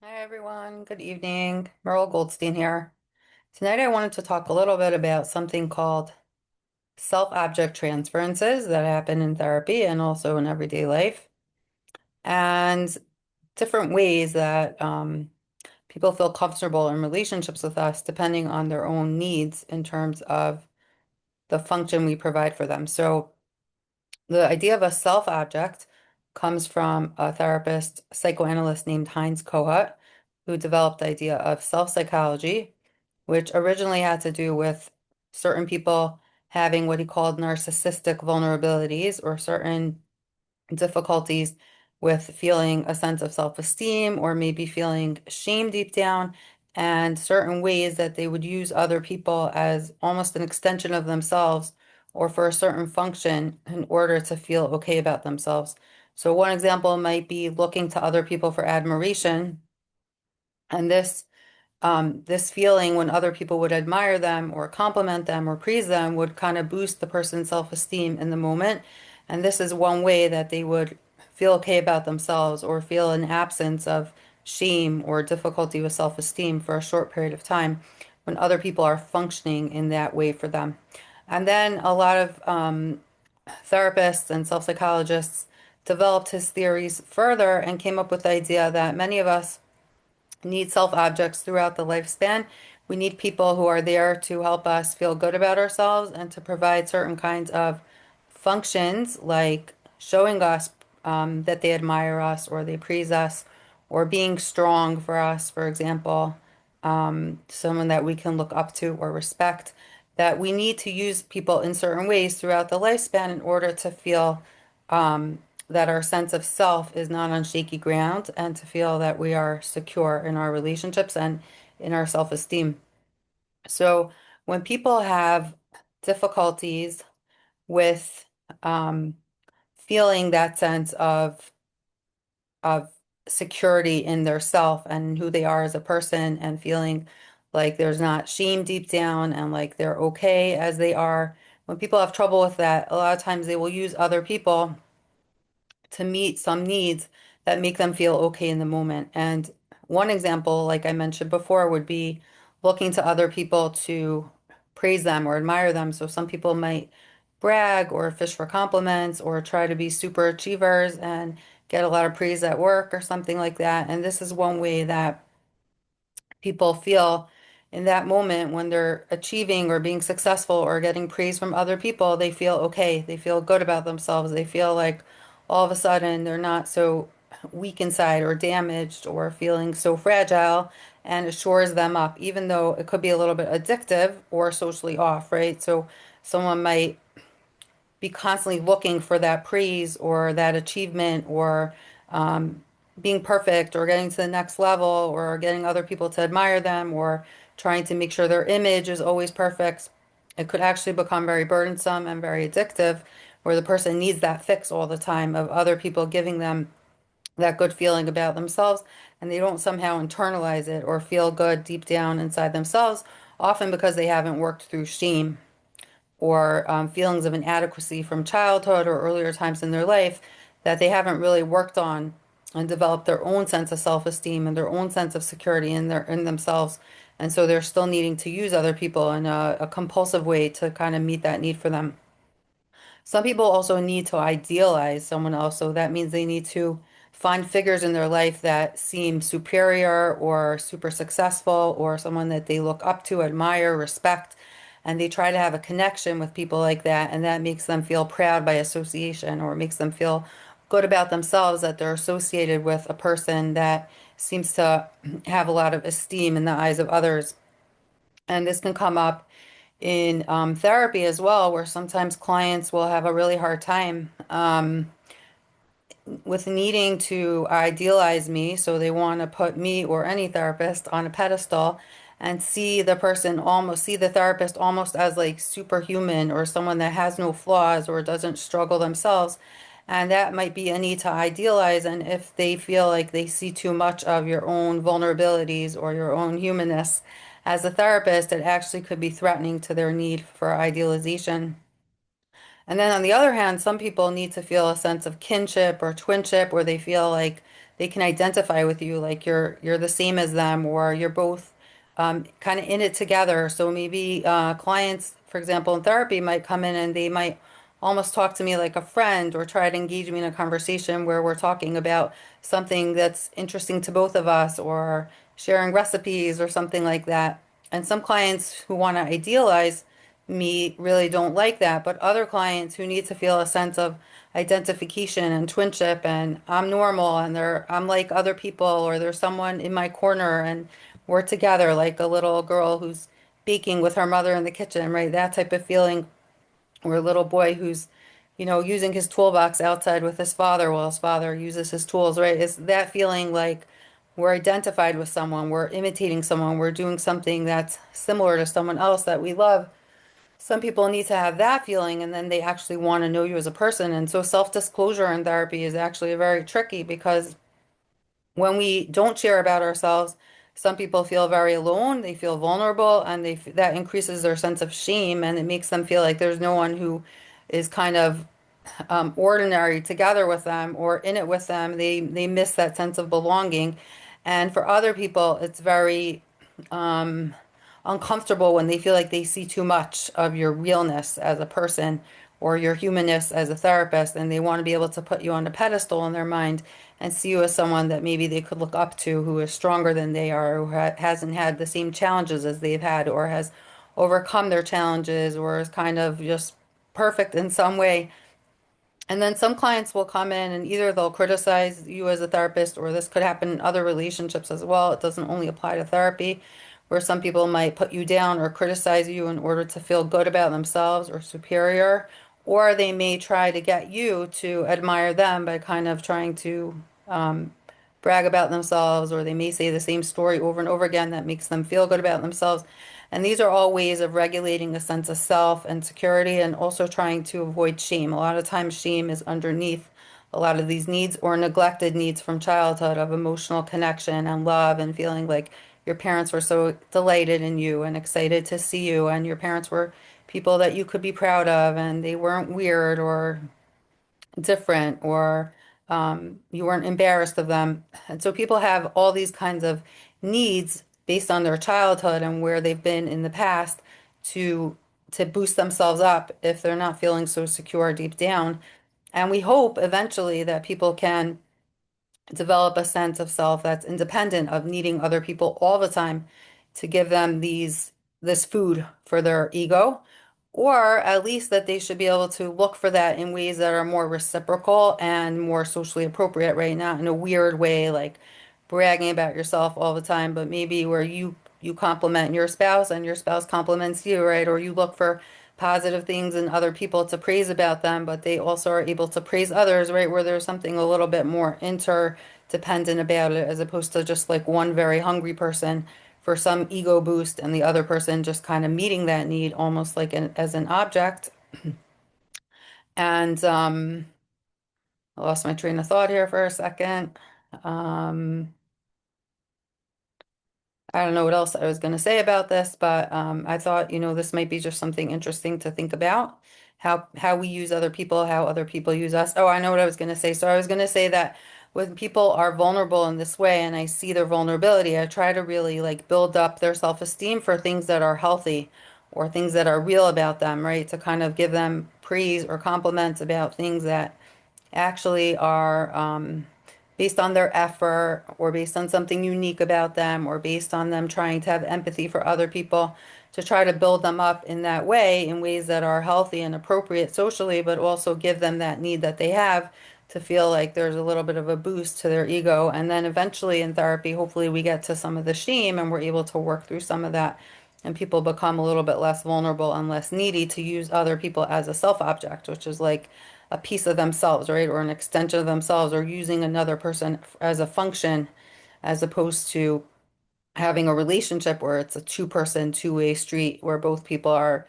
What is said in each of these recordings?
Hi everyone, good evening. Merle Goldstein here. Tonight I wanted to talk a little bit about something called self-object transferences that happen in therapy and also in everyday life, and different ways that people feel comfortable in relationships with us depending on their own needs in terms of the function we provide for them. So the idea of a self-object comes from a therapist, psychoanalyst named Heinz Kohut, who developed the idea of self-psychology, which originally had to do with certain people having what he called narcissistic vulnerabilities or certain difficulties with feeling a sense of self-esteem or maybe feeling shame deep down, and certain ways that they would use other people as almost an extension of themselves or for a certain function in order to feel okay about themselves. So one example might be looking to other people for admiration, and this feeling when other people would admire them or compliment them or praise them would kind of boost the person's self-esteem in the moment. And this is one way that they would feel okay about themselves or feel an absence of shame or difficulty with self-esteem for a short period of time when other people are functioning in that way for them. And then a lot of therapists and self-psychologists developed his theories further and came up with the idea that many of us need self-objects throughout the lifespan. We need people who are there to help us feel good about ourselves and to provide certain kinds of functions like showing us that they admire us or they praise us or being strong for us, for example, someone that we can look up to or respect, that we need to use people in certain ways throughout the lifespan in order to feel that our sense of self is not on shaky ground and to feel that we are secure in our relationships and in our self-esteem. So when people have difficulties with um, feeling that sense of security in their self and who they are as a person and feeling like there's not shame deep down and like they're okay as they are, when people have trouble with that, a lot of times they will use other people to meet some needs that make them feel okay in the moment. And one example, like I mentioned before, would be looking to other people to praise them or admire them. So some people might brag or fish for compliments or try to be super achievers and get a lot of praise at work or something like that. And this is one way that people feel in that moment when they're achieving or being successful or getting praise from other people, they feel okay. They feel good about themselves. They feel like all of a sudden they're not so weak inside or damaged or feeling so fragile, and it shores them up, even though it could be a little bit addictive or socially off, right? So someone might be constantly looking for that praise or that achievement or being perfect or getting to the next level or getting other people to admire them or trying to make sure their image is always perfect. It could actually become very burdensome and very addictive, where the person needs that fix all the time of other people giving them that good feeling about themselves, and they don't somehow internalize it or feel good deep down inside themselves, often because they haven't worked through shame or feelings of inadequacy from childhood or earlier times in their life that they haven't really worked on and developed their own sense of self-esteem and their own sense of security in themselves. And so they're still needing to use other people in a compulsive way to kind of meet that need for them. Some people also need to idealize someone else, so that means they need to find figures in their life that seem superior or super successful or someone that they look up to, admire, respect, and they try to have a connection with people like that, and that makes them feel proud by association or makes them feel good about themselves that they're associated with a person that seems to have a lot of esteem in the eyes of others. And this can come up in therapy as well, where sometimes clients will have a really hard time with needing to idealize me. So they want to put me or any therapist on a pedestal and see the therapist almost as like superhuman or someone that has no flaws or doesn't struggle themselves. And that might be a need to idealize. And if they feel like they see too much of your own vulnerabilities or your own humanness as a therapist, it actually could be threatening to their need for idealization. And then on the other hand, some people need to feel a sense of kinship or twinship where they feel like they can identify with you, like you're the same as them, or you're both kind of in it together. So maybe clients, for example, in therapy might come in and they might almost talk to me like a friend or try to engage me in a conversation where we're talking about something that's interesting to both of us or sharing recipes or something like that. And some clients who want to idealize me really don't like that, but other clients who need to feel a sense of identification and twinship and I'm normal and I'm like other people or there's someone in my corner and we're together like a little girl who's baking with her mother in the kitchen, right? That type of feeling, or a little boy who's, using his toolbox outside with his father while his father uses his tools, right? Is that feeling like we're identified with someone, we're imitating someone, we're doing something that's similar to someone else that we love. Some people need to have that feeling and then they actually want to know you as a person. And so self-disclosure in therapy is actually very tricky because when we don't share about ourselves, some people feel very alone, they feel vulnerable, and that increases their sense of shame and it makes them feel like there's no one who is kind of ordinary together with them or in it with them. They miss that sense of belonging. And for other people, it's very uncomfortable when they feel like they see too much of your realness as a person or your humanness as a therapist, and they want to be able to put you on a pedestal in their mind and see you as someone that maybe they could look up to, who is stronger than they are, who hasn't had the same challenges as they've had, or has overcome their challenges, or is kind of just perfect in some way. And then some clients will come in and either they'll criticize you as a therapist, or this could happen in other relationships as well. It doesn't only apply to therapy, where some people might put you down or criticize you in order to feel good about themselves or superior, or they may try to get you to admire them by kind of trying to brag about themselves, or they may say the same story over and over again that makes them feel good about themselves. And these are all ways of regulating a sense of self and security and also trying to avoid shame. A lot of times, shame is underneath a lot of these needs or neglected needs from childhood of emotional connection and love and feeling like your parents were so delighted in you and excited to see you, and your parents were people that you could be proud of and they weren't weird or different, or you weren't embarrassed of them. And so people have all these kinds of needs based on their childhood and where they've been in the past to to boost themselves up if they're not feeling so secure deep down. And we hope eventually that people can develop a sense of self that's independent of needing other people all the time to give them this food for their ego, or at least that they should be able to look for that in ways that are more reciprocal and more socially appropriate, right? Not in a weird way like bragging about yourself all the time, but maybe where you compliment your spouse and your spouse compliments you, right? Or you look for positive things in other people to praise about them, but they also are able to praise others, right? Where there's something a little bit more interdependent about it, as opposed to just like one very hungry person for some ego boost and the other person just kind of meeting that need almost like as an object. And I lost my train of thought here for a second. Um, I don't know what else I was going to say about this, but I thought, this might be just something interesting to think about, how we use other people, how other people use us. Oh, I know what I was going to say. So I was going to say that when people are vulnerable in this way and I see their vulnerability, I try to really like build up their self-esteem for things that are healthy or things that are real about them, right? To kind of give them praise or compliments about things that actually are based on their effort or based on something unique about them or based on them trying to have empathy for other people, to try to build them up in that way in ways that are healthy and appropriate socially, but also give them that need that they have to feel like there's a little bit of a boost to their ego. And then eventually in therapy, hopefully we get to some of the shame and we're able to work through some of that. And people become a little bit less vulnerable and less needy to use other people as a self object, which is like a piece of themselves, right? Or an extension of themselves, or using another person as a function, as opposed to having a relationship where it's a two-person, two-way street where both people are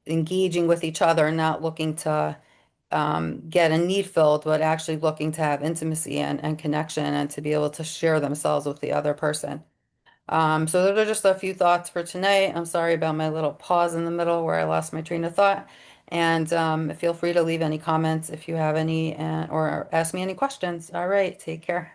engaging with each other, not looking to get a need filled, but actually looking to have intimacy and connection and to be able to share themselves with the other person. So those are just a few thoughts for tonight. I'm sorry about my little pause in the middle where I lost my train of thought. And feel free to leave any comments if you have any, or ask me any questions. All right, take care.